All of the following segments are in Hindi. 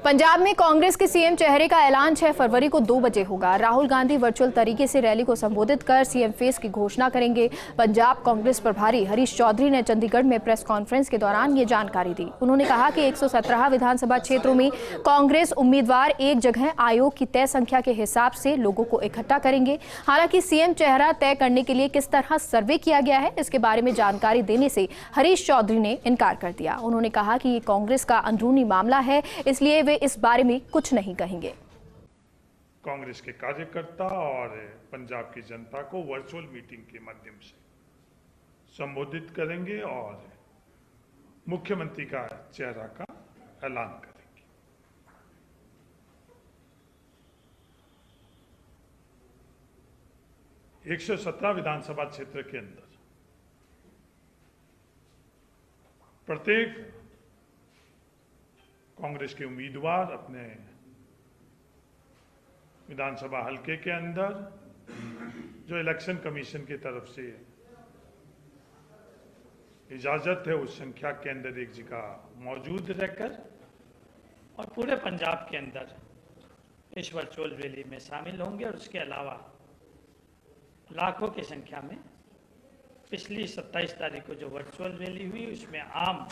पंजाब में कांग्रेस के सीएम चेहरे का ऐलान 6 फरवरी को 2 बजे होगा। राहुल गांधी वर्चुअल तरीके से रैली को संबोधित कर सीएम फेस की घोषणा करेंगे। पंजाब कांग्रेस प्रभारी हरीश चौधरी ने चंडीगढ़ में प्रेस कॉन्फ्रेंस के दौरान ये जानकारी दी। उन्होंने कहा कि 117 विधानसभा क्षेत्रों में कांग्रेस उम्मीदवार एक जगह आयोग की तय संख्या के हिसाब से लोगों को इकट्ठा करेंगे। हालांकि सीएम चेहरा तय करने के लिए किस तरह सर्वे किया गया है, इसके बारे में जानकारी देने से हरीश चौधरी ने इनकार कर दिया। उन्होंने कहा कि ये कांग्रेस का अंदरूनी मामला है, इसलिए वे इस बारे में कुछ नहीं कहेंगे। कांग्रेस के कार्यकर्ता और पंजाब की जनता को वर्चुअल मीटिंग के माध्यम से संबोधित करेंगे और मुख्यमंत्री का चेहरा का ऐलान करेंगे। एक 117 विधानसभा क्षेत्र के अंदर प्रत्येक कांग्रेस के उम्मीदवार अपने विधानसभा हलके के अंदर जो इलेक्शन कमीशन की तरफ से इजाजत है उस संख्या के अंदर एक जगह मौजूद रहकर और पूरे पंजाब के अंदर इस वर्चुअल रैली में शामिल होंगे। और उसके अलावा लाखों की संख्या में पिछली 27 तारीख को जो वर्चुअल रैली हुई उसमें आम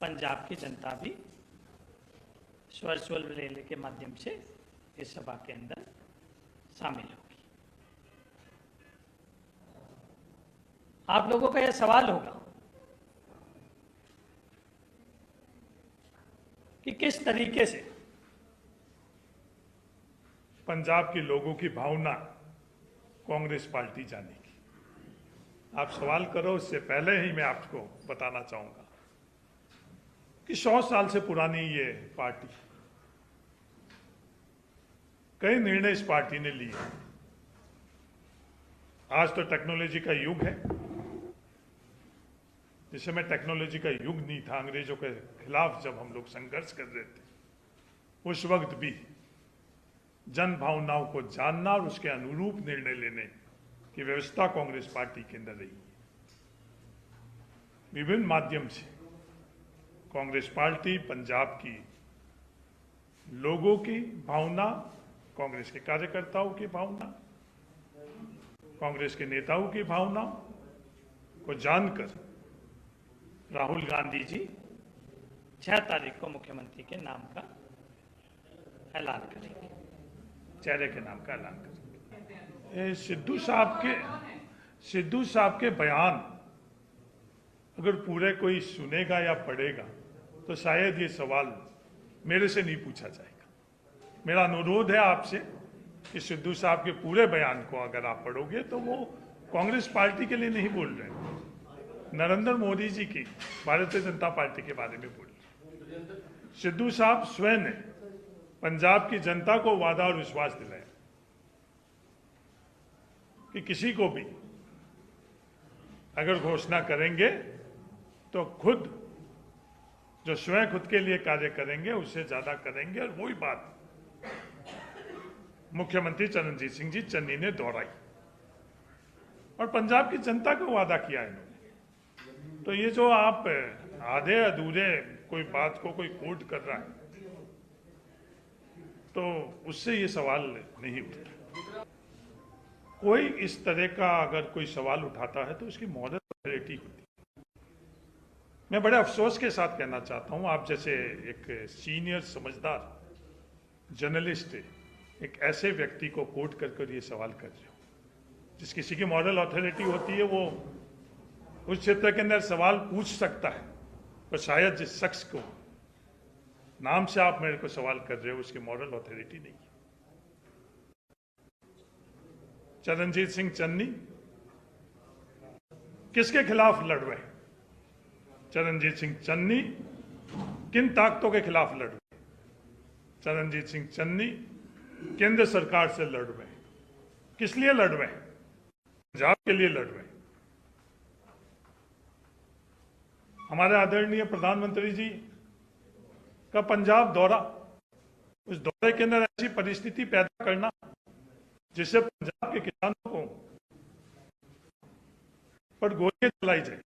पंजाब की जनता भी वर्चुअल रैली के माध्यम से इस सभा के अंदर शामिल होगी। आप लोगों का यह सवाल होगा कि किस तरीके से पंजाब के लोगों की भावना कांग्रेस पार्टी जाने की। आप सवाल करो, उससे पहले ही मैं आपको बताना चाहूंगा कि 100 साल से पुरानी ये पार्टी, कई निर्णय इस पार्टी ने लिए। आज तो टेक्नोलॉजी का युग है। जिस समय टेक्नोलॉजी का युग नहीं था, अंग्रेजों के खिलाफ जब हम लोग संघर्ष कर रहे थे, उस वक्त भी जन भावनाओं को जानना और उसके अनुरूप निर्णय लेने की व्यवस्था कांग्रेस पार्टी के अंदर रही। विभिन्न माध्यम से कांग्रेस पार्टी पंजाब की लोगों की भावना, कांग्रेस के कार्यकर्ताओं की भावना, कांग्रेस के नेताओं की भावना को जानकर राहुल गांधी जी 6 तारीख को मुख्यमंत्री के नाम का ऐलान करेंगे, चेहरे के नाम का ऐलान करेंगे। सिद्धू साहब के बयान अगर पूरे कोई सुनेगा या पढ़ेगा तो शायद ये सवाल मेरे से नहीं पूछा जाएगा। मेरा अनुरोध है आपसे कि सिद्धू साहब के पूरे बयान को अगर आप पढ़ोगे तो वो कांग्रेस पार्टी के लिए नहीं बोल रहे, नरेंद्र मोदी जी की भारतीय जनता पार्टी के बारे में बोल रहे। सिद्धू साहब स्वयं ने पंजाब की जनता को वादा और विश्वास दिलाया कि किसी को भी अगर घोषणा करेंगे तो खुद जो स्वयं खुद के लिए कार्य करेंगे उससे ज्यादा करेंगे। और वही बात मुख्यमंत्री चरणजीत सिंह जी चन्नी ने दोहराई और पंजाब की जनता को वादा किया इन्होंने। तो ये जो आप आधे अधूरे कोई बात को कोई कोट कर रहा है तो उससे ये सवाल नहीं उठता। कोई इस तरह का अगर कोई सवाल उठाता है तो उसकी मॉरल अथॉरिटी होती है। मैं बड़े अफसोस के साथ कहना चाहता हूं, आप जैसे एक सीनियर समझदार जर्नलिस्ट एक ऐसे व्यक्ति को कोट कर ये सवाल कर रहे हो। जिस किसी की मॉरल अथॉरिटी होती है वो उस क्षेत्र के अंदर सवाल पूछ सकता है, पर शायद जिस शख्स को नाम से आप मेरे को सवाल कर रहे हो उसकी मॉरल अथॉरिटी नहीं है। चरणजीत सिंह चन्नी किसके खिलाफ लड़ रहे हैं? चरणजीत सिंह चन्नी किन ताकतों के खिलाफ लड़ रहे हैं? चरणजीत सिंह चन्नी केंद्र सरकार से लड़ रहे हैं। किस लिए लड़ रहे हैं? पंजाब के लिए लड़ रहे हैं। हमारे आदरणीय प्रधानमंत्री जी का पंजाब दौरा, उस दौरे के अंदर ऐसी परिस्थिति पैदा करना जिससे पंजाब के किसानों को पर गोलियां चलाई जाए,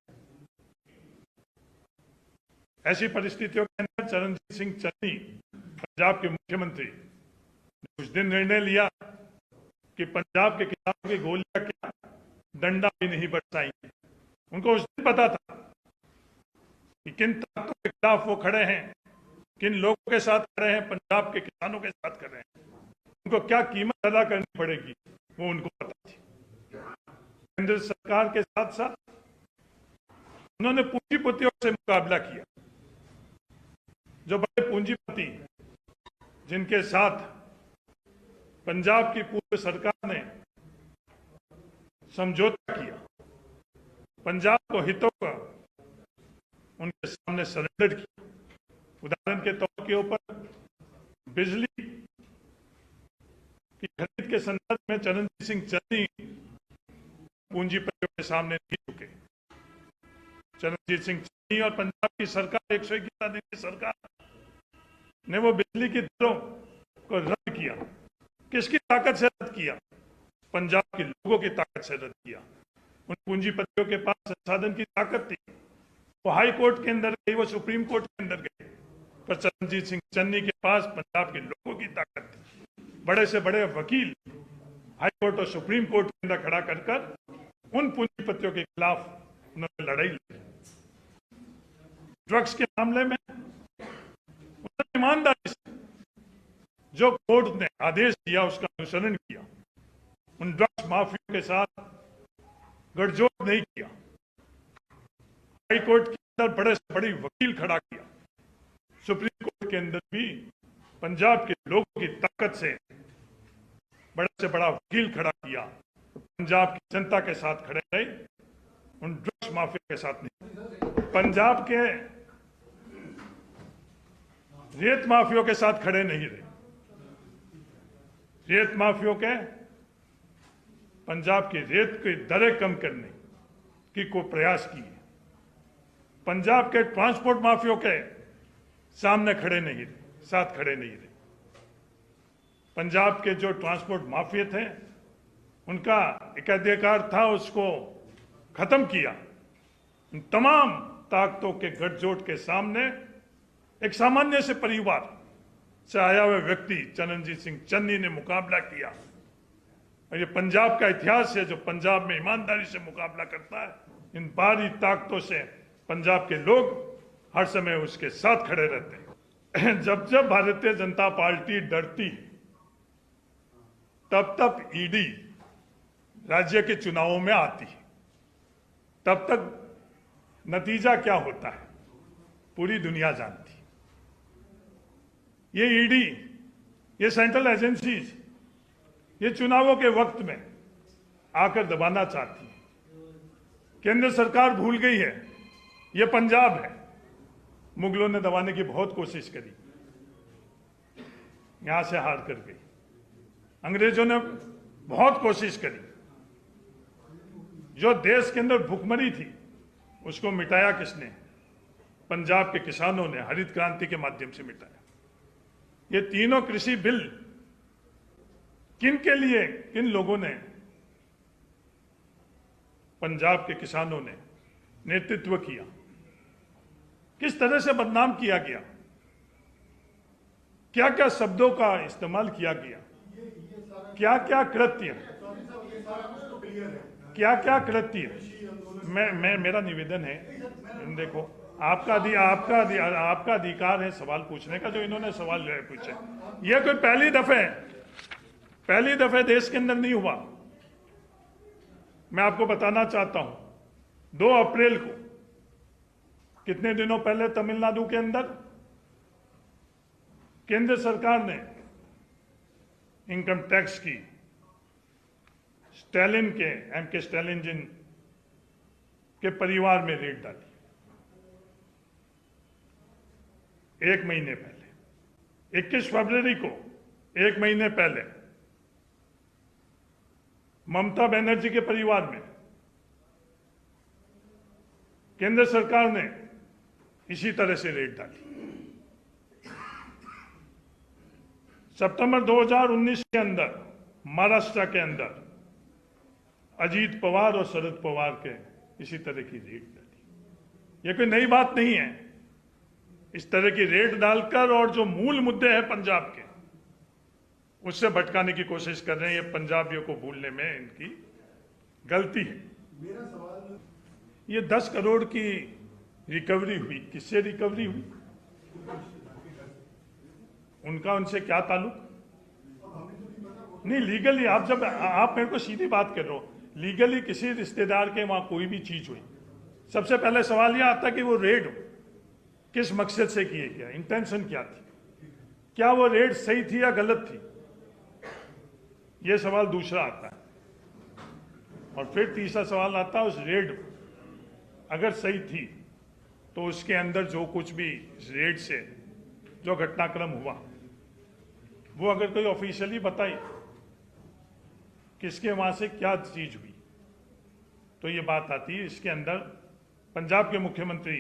ऐसी परिस्थितियों के अंदर चरणजीत सिंह चन्नी, पंजाब के मुख्यमंत्री, ने उस दिन निर्णय लिया कि पंजाब के किसानों की गोलियां क्या डंडा भी नहीं बरसाएंगे। उनको उस दिन पता था कि किन ताकतों के खिलाफ वो खड़े हैं, किन लोगों के साथ खड़े हैं, पंजाब के किसानों के साथ खड़े हैं, उनको क्या कीमत अदा करनी पड़ेगी, वो उनको पता थी। केंद्र सरकार के साथ साथ उन्होंने पूंजीपतियों से मुकाबला किया, जो बड़े पूंजीपति, जिनके साथ पंजाब की पूर्व सरकार ने समझौता किया, पंजाब को हितों का उनके सामने सरेंडर किया। उदाहरण के तौर के ऊपर बिजली की खरीद के संदर्भ में चरणजीत सिंह चन्नी पूंजीपतियों के सामने नहीं झुके। चरणजीत सिंह चन्नी और पंजाब की सरकार, 111 दिन की सरकार ने वो बिजली की दरों को रद्द किया। किसकी ताकत से रद्द किया? पंजाब के लोगों की ताकत से रद्द किया। उन पूंजीपतियों के पास संसाधन की ताकत थी, वो हाई कोर्ट के अंदर गए, वो सुप्रीम कोर्ट के अंदर गए, पर चरणजीत सिंह चन्नी के पास पंजाब के लोगों की ताकत थी। बड़े से बड़े वकील हाई कोर्ट और सुप्रीम कोर्ट के अंदर खड़ा कर उन पूंजीपतियों के खिलाफ उन्होंने लड़ाई लड़ी। ड्रग्स के मामले में उन्होंने ईमानदारी से जो कोर्ट ने आदेश दिया उसका अनुसरण किया। उन ड्रग्स माफिया के साथ गठजोड़ नहीं किया। हाई कोर्ट के अंदर बड़े से बड़ी वकील खड़ा किया। सुप्रीम कोर्ट के अंदर भी पंजाब के लोगों की ताकत से बड़े से बड़ा वकील खड़ा किया। पंजाब की जनता के साथ खड़े रहे, उन ड्रग्स माफिया के साथ नहीं। पंजाब के रेत माफियों के साथ खड़े नहीं रहे। रेत माफियों के पंजाब की रेत की दरें कम करने की कोई प्रयास किए। पंजाब के ट्रांसपोर्ट माफियों के सामने खड़े नहीं रहे, साथ खड़े नहीं रहे। पंजाब के जो ट्रांसपोर्ट माफिया थे, उनका एक अधिकार था, उसको खत्म किया। उन तमाम ताकतों के गठजोड़ के सामने एक सामान्य से परिवार से आया हुआ व्यक्ति चरणजीत सिंह चन्नी ने मुकाबला किया। और ये पंजाब का इतिहास है, जो पंजाब में ईमानदारी से मुकाबला करता है, इन बाहरी ताकतों से पंजाब के लोग हर समय उसके साथ खड़े रहते हैं। जब जब भारतीय जनता पार्टी डरती तब तब ईडी राज्य के चुनावों में आती है। तब तक नतीजा क्या होता है पूरी दुनिया जानती है। ये ईडी, ये सेंट्रल एजेंसीज, ये चुनावों के वक्त में आकर दबाना चाहती है। केंद्र सरकार भूल गई है ये पंजाब है। मुगलों ने दबाने की बहुत कोशिश करी, यहां से हार कर गई। अंग्रेजों ने बहुत कोशिश करी। जो देश के अंदर भुखमरी थी उसको मिटाया किसने? पंजाब के किसानों ने हरित क्रांति के माध्यम से मिटाया। ये तीनों कृषि बिल किन के लिए, किन लोगों ने, पंजाब के किसानों ने नेतृत्व किया, किस तरह से बदनाम किया गया, क्या क्या शब्दों का इस्तेमाल किया गया, क्या क्या कृत्य, क्या क्या कृत्य। मैं मेरा निवेदन है, देखो आपका अधिकार है सवाल पूछने का, जो इन्होंने सवाल जो है पूछे। ये कोई पहली दफे देश के अंदर नहीं हुआ। मैं आपको बताना चाहता हूं, 2 अप्रैल को, कितने दिनों पहले, तमिलनाडु के अंदर केंद्र सरकार ने इनकम टैक्स की स्टैलिन के, एमके स्टैलिन जिन के परिवार में रेड डाली। 1 महीने पहले, 21 फरवरी को, 1 महीने पहले ममता बनर्जी के परिवार में केंद्र सरकार ने इसी तरह से रेड डाली। सितंबर 2019 के अंदर महाराष्ट्र के अंदर अजीत पवार और शरद पवार के इसी तरह की रेड डाली। यह कोई नई बात नहीं है। इस तरह की रेड डालकर और जो मूल मुद्दे हैं पंजाब के उससे भटकाने की कोशिश कर रहे हैं। ये पंजाबियों को भूलने में इनकी गलती है। मेरा सवाल ये 10 करोड़ की रिकवरी हुई, किससे रिकवरी हुई? उनका उनसे क्या ताल्लुक? नहीं, लीगली आप मेरे को सीधी बात कर रहे हो, लीगली किसी रिश्तेदार के वहां कोई भी चीज हुई, सबसे पहले सवाल यह आता कि वो रेड किस मकसद से किए गया, इंटेंशन क्या थी, क्या वो रेड सही थी या गलत थी, ये सवाल दूसरा आता है। और फिर तीसरा सवाल आता है उस रेड अगर सही थी तो उसके अंदर जो कुछ भी इस रेड से जो घटनाक्रम हुआ वो अगर कोई ऑफिशियली बताई किसके वहां से क्या चीज हुई तो ये बात आती है। इसके अंदर पंजाब के मुख्यमंत्री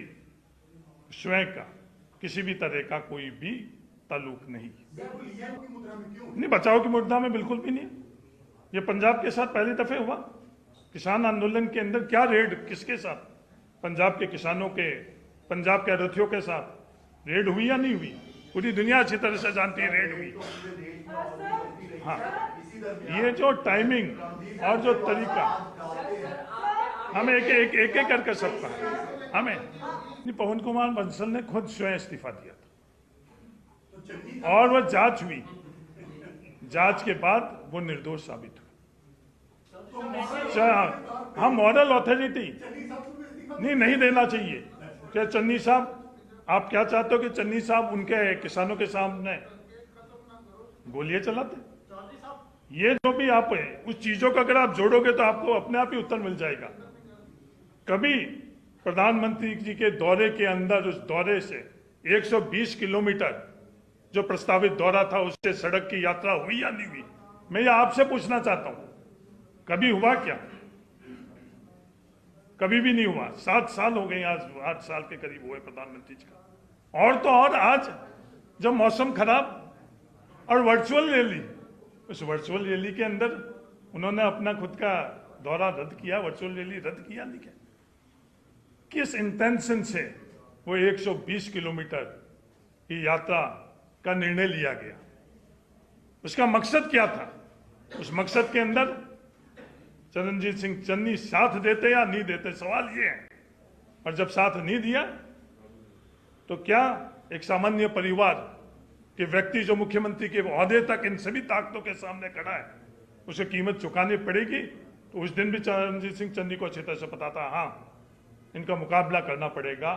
स्वयं का किसी भी तरह का कोई भी ताल्लुक नहीं। नहीं, बचाव की मुद्दा में बिल्कुल भी नहीं। ये पंजाब के साथ पहली दफे हुआ। किसान आंदोलन के अंदर क्या रेड, किसके साथ? पंजाब के किसानों के, पंजाब के रथियों के साथ रेड हुई या नहीं हुई? पूरी दुनिया अच्छी तरह से जानती है रेड हुई। हाँ, ये जो टाइमिंग और जो तरीका हमें एक करके सबका हमें नहीं। पवन कुमार बंसल ने खुद स्वयं इस्तीफा दिया था और वह जांच हुई, जांच के बाद वो निर्दोष साबित हुआ। हम मॉरल अथॉरिटी नहीं देना चाहिए। क्या चन्नी साहब, आप क्या चाहते हो कि चन्नी साहब उनके किसानों के सामने गोलियां चलाते? ये जो भी आप है उस चीजों को अगर आप जोड़ोगे तो आपको अपने आप ही उत्तर मिल जाएगा। कभी प्रधानमंत्री जी के दौरे के अंदर उस दौरे से 120 किलोमीटर जो प्रस्तावित दौरा था उससे सड़क की यात्रा हुई या नहीं हुई? मैं ये आपसे पूछना चाहता हूं, कभी हुआ क्या? कभी भी नहीं हुआ। 7 साल हो गए, आज 8 साल के करीब हुए प्रधानमंत्री जी का। और तो और आज जब मौसम खराब और वर्चुअल रैली, उस वर्चुअल रैली के अंदर उन्होंने अपना खुद का दौरा रद्द किया, वर्चुअल रैली रद्द किया नहीं क्या? किस इंटेंशन से वो 120 किलोमीटर की यात्रा का निर्णय लिया गया? उसका मकसद क्या था? उस मकसद के अंदर चरणजीत सिंह चन्नी साथ देते या नहीं देते, सवाल ये है। और जब साथ नहीं दिया तो क्या एक सामान्य परिवार के व्यक्ति जो मुख्यमंत्री के ओहदे तक इन सभी ताकतों के सामने खड़ा है उसे कीमत चुकानी पड़ेगी? तो उस दिन भी चरणजीत सिंह चन्नी को अच्छी तरह से पता था, हाँ इनका मुकाबला करना पड़ेगा।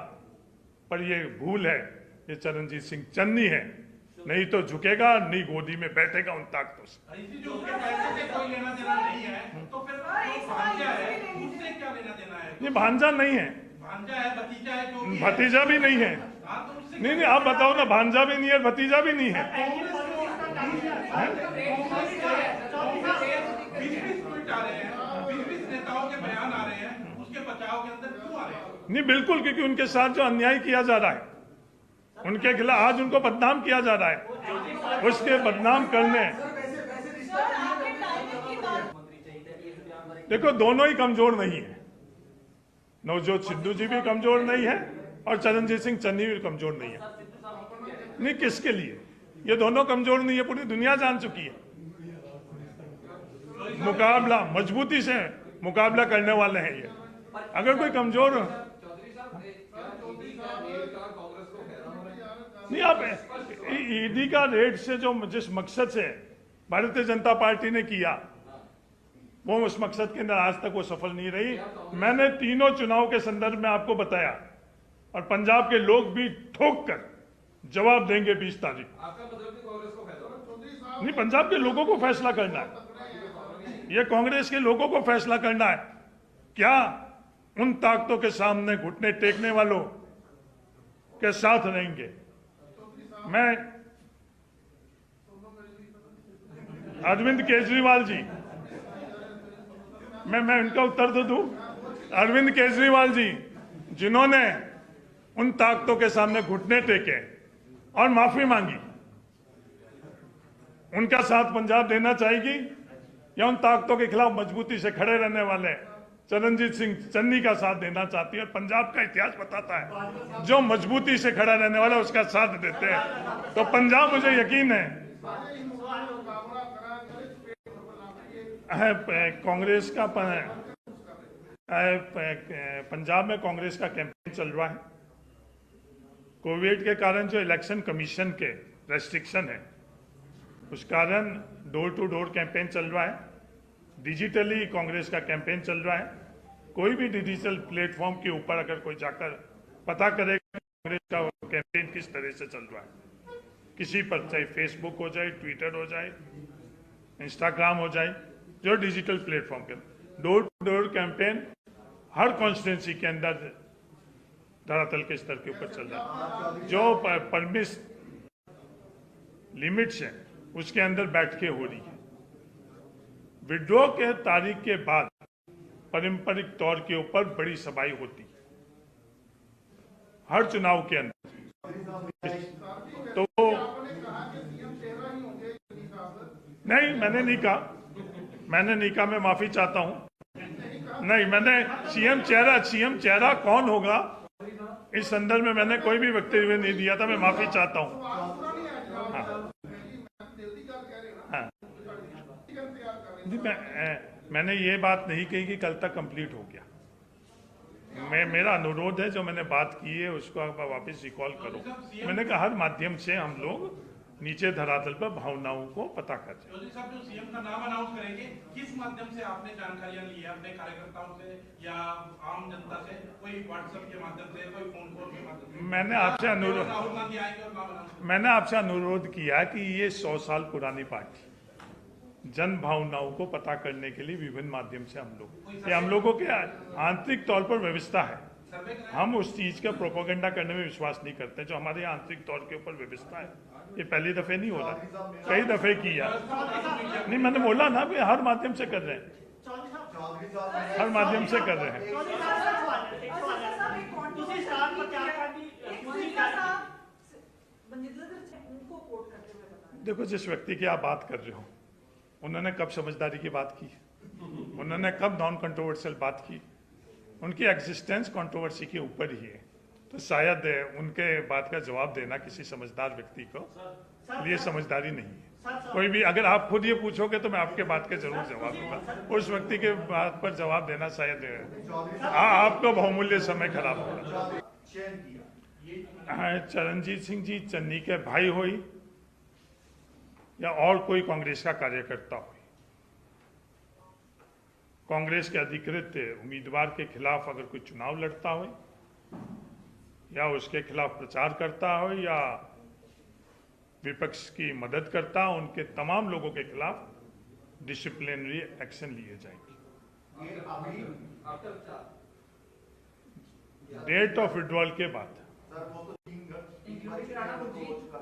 पर ये भूल है, ये चरणजीत सिंह चन्नी है, नहीं तो झुकेगा, नहीं गोदी में बैठेगा उन ताकतों से। नहीं, भांजा नहीं है, भतीजा भी नहीं है। नहीं, आप बताओ ना, भांजा भी नहीं है, भतीजा भी नहीं है। नहीं, बिल्कुल, क्योंकि उनके साथ जो अन्याय किया जा रहा है, उनके खिलाफ आज उनको बदनाम किया जा रहा है, उसके बदनाम करने। देखो, दोनों ही कमजोर नहीं है। नवजोत सिद्धू जी भी कमजोर नहीं है और चरणजीत सिंह चन्नी भी कमजोर नहीं है। नहीं, किसके लिए? ये दोनों कमजोर नहीं है, पूरी दुनिया जान चुकी है। मुकाबला मजबूती से मुकाबला करने वाले हैं ये। अगर कोई कमजोर नहीं, आप ईडी का रेड से जो जिस मकसद से भारतीय जनता पार्टी ने किया वो उस मकसद के अंदर आज तक वो सफल नहीं रही। मैंने तीनों चुनाव के संदर्भ में आपको बताया और पंजाब के लोग भी ठोक कर जवाब देंगे 20 तारीख। नहीं, पंजाब के लोगों को फैसला करना है, ये कांग्रेस के लोगों को फैसला करना है। क्या उन ताकतों के सामने घुटने टेकने वालों के साथ रहेंगे? मैं अरविंद केजरीवाल जी, मैं उनका उत्तर तो दूं। अरविंद केजरीवाल जी जिन्होंने उन ताकतों के सामने घुटने टेके और माफी मांगी, उनका साथ पंजाब देना चाहेगी या उन ताकतों के खिलाफ मजबूती से खड़े रहने वाले चरणजीत सिंह चन्नी का साथ देना चाहती है और पंजाब का इतिहास बताता है जो मजबूती से खड़ा रहने वाला उसका साथ देते हैं। तो पंजाब मुझे यकीन है कांग्रेस का पंजाब में कांग्रेस का कैंपेन चल रहा है। कोविड के कारण जो इलेक्शन कमीशन के रेस्ट्रिक्शन है उस कारण डोर टू डोर कैंपेन चल रहा है। डिजिटली कांग्रेस का कैंपेन चल रहा है। कोई भी डिजिटल प्लेटफॉर्म के ऊपर अगर कोई जाकर पता करेगा कांग्रेस का कैंपेन किस तरह से चल रहा है, किसी पर चाहे फेसबुक हो जाए, ट्विटर हो जाए, इंस्टाग्राम हो जाए, जो डिजिटल प्लेटफॉर्म के डोर टू डोर कैंपेन हर कॉन्स्टिट्यूंसी के अंदर धरातल के स्तर के ऊपर चल रहा है। जो परमिस लिमिट्स हैं उसके अंदर बैठ के हो रही है। विड्रॉ के तारीख के बाद पारंपरिक तौर के ऊपर बड़ी सभाएं होती है हर चुनाव के अंदर। तो नहीं, मैंने नहीं कहा, मैं माफी चाहता हूं। नहीं, मैंने सीएम चेहरा कौन होगा इस संदर्भ में मैंने कोई भी वक्तव्य नहीं दिया था। मैं माफी चाहता हूं। हाँ। मैंने ये बात नहीं कही कि कल तक कंप्लीट हो गया। मेरा अनुरोध है जो मैंने बात की है उसको आप वापस रिकॉल करो। मैंने कहा हर माध्यम से हम लोग नीचे धरातल पर भावनाओं को पता कर रहे हैं। चौधरी साहब, जो सीएम का नाम अनाउंस करेंगे किस माध्यम से आपने जानकारियां ली है? अपने कार्यकर्ताओं से या आम जनता से? कोई व्हाट्सएप के माध्यम से, कोई फोन कॉल के माध्यम से? मैंने आपसे अनुरोध किया कि ये 100 साल पुरानी पार्टी जन भावनाओं को पता करने के लिए विभिन्न माध्यम से हम लोगों के आंतरिक तौर पर व्यवस्था है। हम उस चीज का प्रोपेगेंडा करने में विश्वास नहीं करते। जो हमारे आंतरिक तौर के ऊपर व्यवस्था है ये पहली दफे नहीं हो रहा, कई दफे किया। नहीं, मैंने बोला ना भी हर माध्यम से कर रहे हैं, हर माध्यम से कर रहे हैं। देखो, जिस व्यक्ति की आप बात कर रहे हो उन्होंने कब समझदारी की बात की, उन्होंने कब नॉन कंट्रोवर्शियल बात की, उनकी एग्जिस्टेंस कंट्रोवर्सी के ऊपर ही है। तो शायद उनके बात का जवाब देना किसी समझदार व्यक्ति को लिए समझदारी नहीं है। कोई भी अगर आप खुद ये पूछोगे तो मैं आपके बात के जरूर जवाब दूंगा। उस व्यक्ति के बात पर जवाब देना शायद आपको बहुमूल्य समय खराब होगा। चरणजीत सिंह जी चन्नी के भाई हुई या और कोई कांग्रेस का कार्यकर्ता हो, कांग्रेस के अधिकृत उम्मीदवार के खिलाफ अगर कोई चुनाव लड़ता हो या उसके खिलाफ प्रचार करता हो या विपक्ष की मदद करता हो, उनके तमाम लोगों के खिलाफ डिसिप्लिनरी एक्शन लिए जाएंगे। डेट ऑफ विड्रॉल के बाद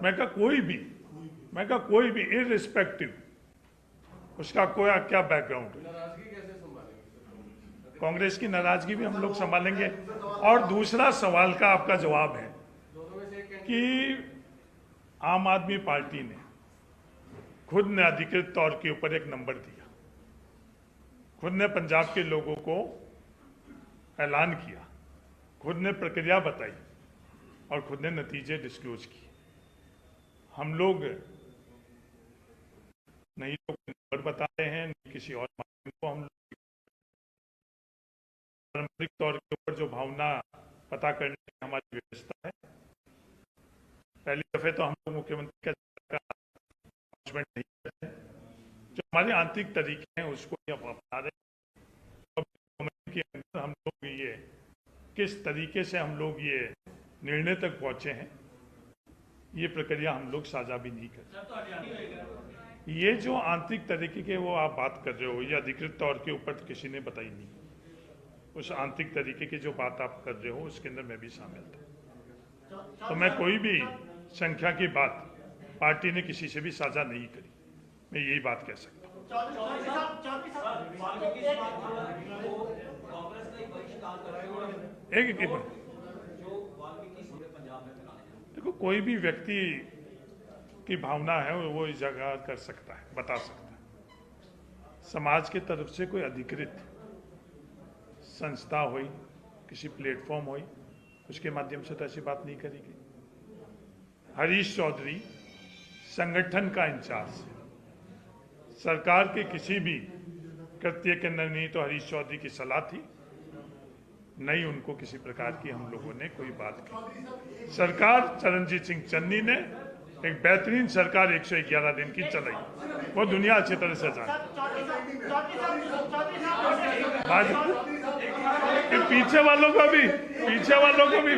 मैं कहा कोई भी इररिस्पेक्टिव उसका कोई क्या बैकग्राउंड है, कांग्रेस की नाराजगी भी हम लोग संभालेंगे। और दूसरा सवाल का आपका जवाब है कि आम आदमी पार्टी ने खुद ने अधिकृत तौर के ऊपर एक नंबर दिया, खुद ने पंजाब के लोगों को ऐलान किया, खुद ने प्रक्रिया बताई और खुद ने नतीजे डिस्क्लोज किए। हम लोग नहीं तो नंबर बता रहे हैं, नहीं किसी और माध्यम को। हम पारंपरिक तौर के ऊपर जो भावना पता करने की हमारी व्यवस्था है। पहली दफे तो हम लोग मुख्यमंत्री का अनाउंसमेंट नहीं करते हैं। जो हमारे आंतरिक तरीके हैं उसको हम अपना रहे हैं। के अंदर हम लोग ये किस तरीके से हम लोग ये निर्णय तक पहुंचे हैं, ये प्रक्रिया हम लोग साझा भी नहीं करते। ये जो आंतरिक तरीके के वो आप बात कर रहे हो, ये अधिकृत तौर के ऊपर किसी ने बताई नहीं। उस आंतरिक तरीके की जो बात आप कर रहे हो उसके अंदर मैं भी शामिल था। तो मैं कोई भी संख्या की बात पार्टी ने किसी से भी साझा नहीं करी, मैं यही बात कह सकता हूँ। एक देखो, कोई भी व्यक्ति की भावना है वो इजागर कर सकता है, बता सकता है। समाज की तरफ से कोई अधिकृत संस्था हुई, किसी प्लेटफॉर्म हुई, उसके माध्यम से तो ऐसी बात नहीं करेगी। हरीश चौधरी संगठन का इंचार्ज है, सरकार के किसी भी कृत्य के अंदर नहीं तो हरीश चौधरी की सलाह थी, नहीं उनको किसी प्रकार की हम लोगों ने कोई बात की। सरकार चरणजीत सिंह चन्नी ने एक बेहतरीन सरकार 111 दिन की चलाई, वो दुनिया अच्छी तरह से जानती। पीछे वालों को भी